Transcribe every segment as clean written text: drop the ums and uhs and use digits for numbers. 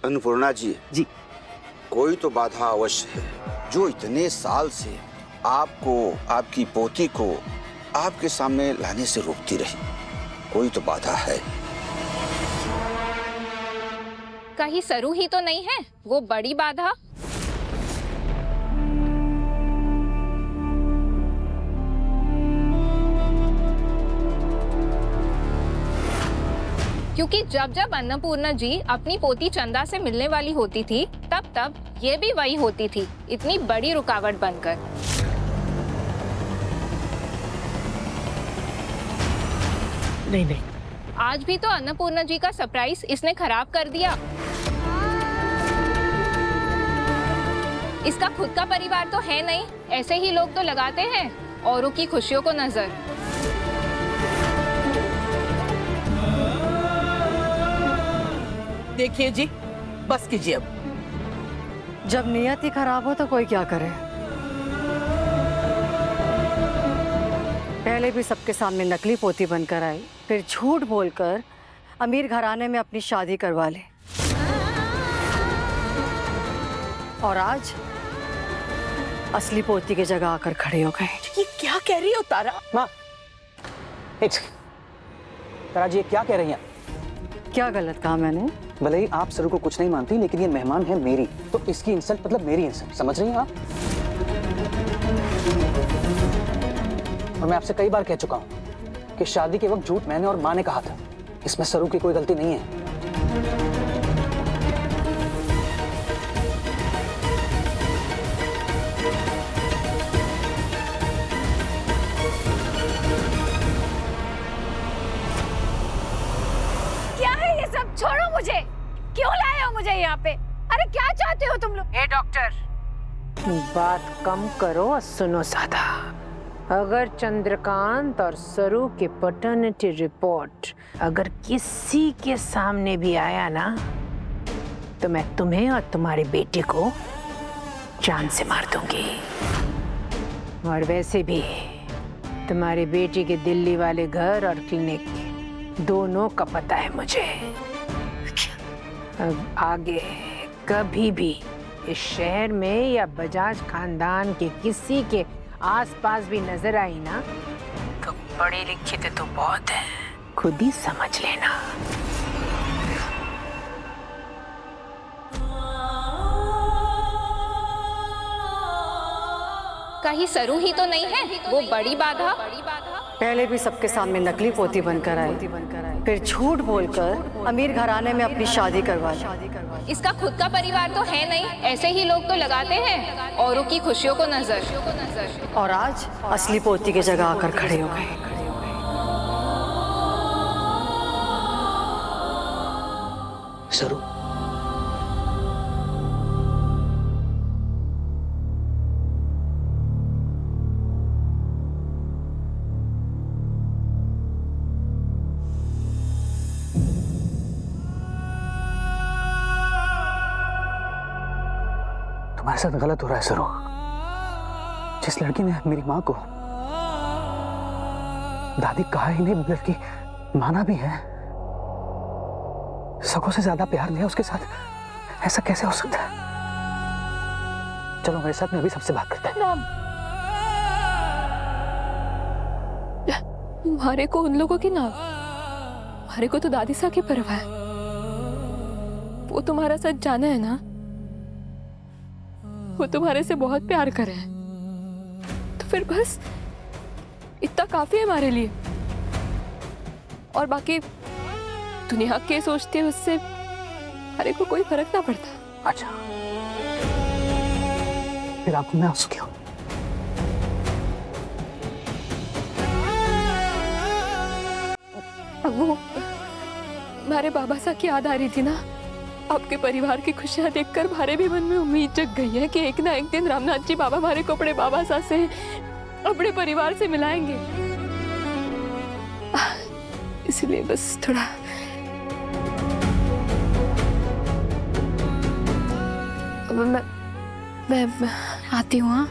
अन्नपूर्णा जी जी। कोई तो बाधा अवश्य है जो इतने साल से आपको, आपकी पोती को आपके सामने लाने से रोकती रही। कोई तो बाधा है। कहीं सरू ही तो नहीं है वो बड़ी बाधा? क्योंकि जब जब अन्नपूर्णा जी अपनी पोती चंदा से मिलने वाली होती थी तब तब ये भी वही होती थी, इतनी बड़ी रुकावट बनकर। नहीं नहीं, आज भी तो अन्नपूर्णा जी का सरप्राइज इसने खराब कर दिया। इसका खुद का परिवार तो है नहीं, ऐसे ही लोग तो लगाते हैं औरों की खुशियों को नजर। देखिए जी, बस कीजिए अब। जब नियत ही खराब हो तो कोई क्या करे। पहले भी सबके सामने नकली पोती बनकर आई, फिर झूठ बोलकर अमीर घराने में अपनी शादी करवा ले, और आज असली पोती की जगह आकर खड़े हो गए। ये क्या कह रही हो तारा? माँ, तारा जी ये क्या कह रही हैं? क्या गलत कहा मैंने? भले ही आप सरू को कुछ नहीं मानती, लेकिन ये मेहमान है मेरी, तो इसकी इंसल्ट मतलब मेरी इंसल्ट, समझ रही हैं आप? और मैं आपसे कई बार कह चुका हूं कि शादी के वक्त झूठ मैंने और माँ ने कहा था, इसमें सरू की कोई गलती नहीं है। छोड़ो मुझे, क्यों लाए हो मुझे यहाँ पे? अरे क्या चाहते हो तुम लोग? ए डॉक्टर, बात कम करो और सुनो सादा। अगर चंद्रकांत और सरू के पैटर्निटी रिपोर्ट अगर किसी के सामने भी आया ना, तो मैं तुम्हें और तुम्हारी बेटी को जान से मार दूंगी। और वैसे भी तुम्हारी बेटी के दिल्ली वाले घर और क्लिनिक दोनों का पता है मुझे। अब आगे कभी भी इस शहर में या बजाज खानदान के किसी के आसपास भी नजर आई ना, तो पढ़ी लिखी तो बहुत है, खुद ही समझ लेना। कहीं सरू ही तो नहीं है वो बड़ी बाधा? पहले भी सबके सामने नकली पोती बनकर आई, फिर झूठ बोलकर अमीर घराने में अपनी शादी करवा ली। इसका खुद का परिवार तो है नहीं, ऐसे ही लोग तो लगाते हैं औरों की खुशियों को नजर। और आज असली पोती की जगह आकर खड़े हो गए। सरू, तुम्हारे साथ गलत हो रहा है सरू। जिस लड़की ने मेरी माँ को दादी कहा ही नहीं बल्कि माना भी है, सगों से ज्यादा प्यार दिया उसके साथ, ऐसा कैसे हो सकता है? चलो मेरे साथ, मैं अभी सबसे बात करता हूँ। तुम्हारे को उन लोगों की ना, हमारे को तो दादी सा की परवाह है। वो तुम्हारा सच जाना है ना, वो तुम्हारे से बहुत प्यार करे हैं, तो फिर बस इतना काफी है हमारे लिए। और बाकी दुनिया के सोचते हैं उससे हमारे को कोई फर्क ना पड़ता। अच्छा, फिर आपको मैं आंसू क्यों? वो हमारे बाबा सा की याद आ रही थी ना, आपके परिवार की खुशियां देखकर हमारे भी मन में उम्मीद जग गई है कि एक ना एक दिन रामनाथ जी बाबा हमारे को अपने बाबा सा से अपने परिवार से मिलाएंगे। इसलिए बस थोड़ा मैं आती हूँ। हाँ,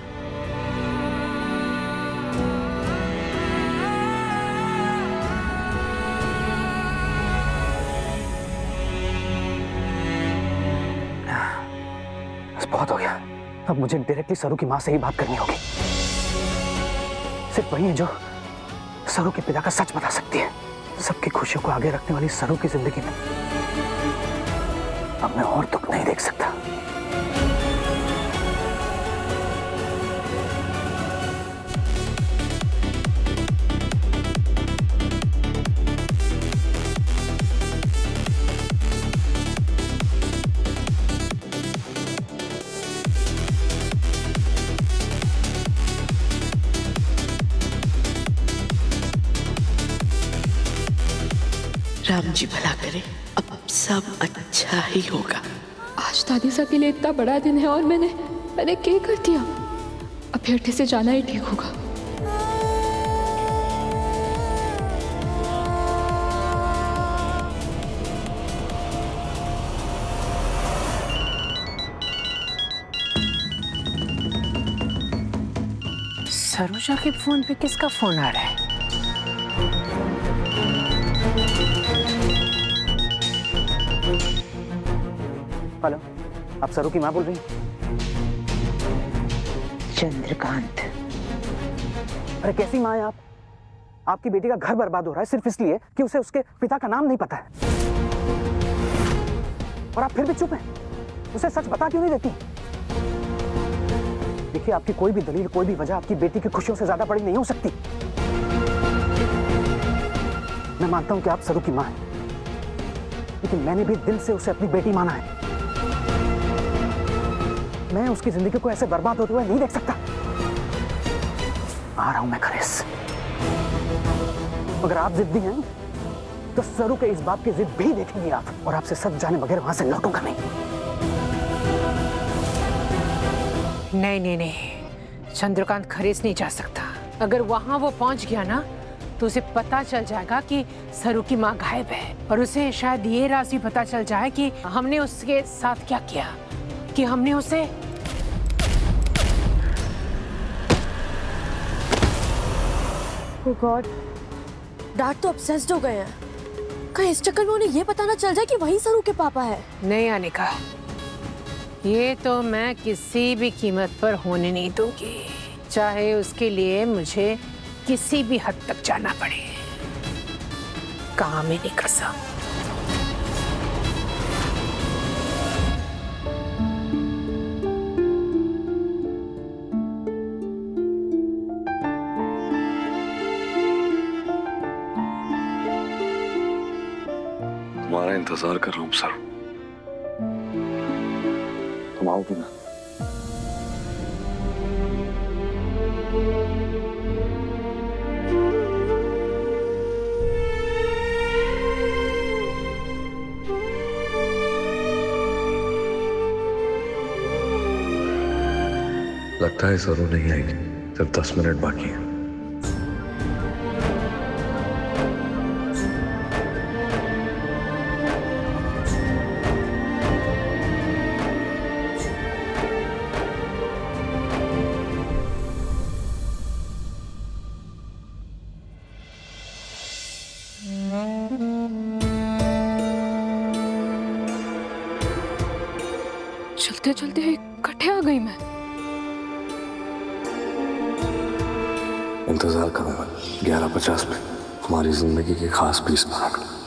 बहुत हो गया। अब मुझे डायरेक्टली सरू की माँ से ही बात करनी होगी। सिर्फ वही है जो सरू के पिता का सच बता सकती है। सबकी खुशियों को आगे रखने वाली सरू की जिंदगी में अब मैं और दुख नहीं देख सकता। राम जी भला करे, अब सब अच्छा ही होगा। आज दादी सा के लिए इतना बड़ा दिन है और मैंने क्या कर दिया? अब फिर से जाना ही ठीक होगा। सरोजा के फोन पे किसका फोन आ रहा है? हेलो, आप सरू की माँ बोल रही हैं? चंद्रकांत। अरे कैसी माँ है आप? आपकी बेटी का घर बर्बाद हो रहा है सिर्फ इसलिए कि उसे उसके पिता का नाम नहीं पता है, और आप फिर भी चुप हैं। उसे सच बता क्यों नहीं देती? देखिए, आपकी कोई भी दलील, कोई भी वजह आपकी बेटी की खुशियों से ज्यादा बड़ी नहीं हो सकती। मैं मानता हूं कि आप सरू की माँ हैं, लेकिन मैंने भी दिल से उसे अपनी बेटी माना है। मैं उसकी जिंदगी को ऐसे बर्बाद होते हुए नहीं देख सकता। आ रहा हूं मैं खरेस। अगर आप जिद्दी हैं तो सरू के इस बाप की जिद भी देखेंगे आप, और आपसे सच जाने बगैर वहां से लौटूंगा नहीं। नहीं, चंद्रकांत खरीस नहीं जा सकता। अगर वहां वो पहुंच गया ना तो उसे पता चल जाएगा कि सरू की माँ गायब है, और उसे शायद ये राज भी पता चल जाए कि हमने उसके साथ क्या किया, कि हमने उसे Oh God, डैड तो obsessed हो गए हैं। कहीं इस चक्कर में उन्हें ये पता ना चल जाए कि वही सरू के पापा है। नहीं अनिका, ये तो मैं किसी भी कीमत पर होने नहीं दूंगी, चाहे उसके लिए मुझे किसी भी हद तक जाना पड़े। कहाँ मेरी कसम। तुम्हारा इंतजार कर रहा हूँ सर। तुम आओगे ना? लगता है सरू नहीं आएगी, सिर्फ 10 मिनट बाकी है। चलते चलते इकट्ठे आ गई मैं। इंतजार करूंगा 11:50 में, हमारी जिंदगी के खास 20 मिनट।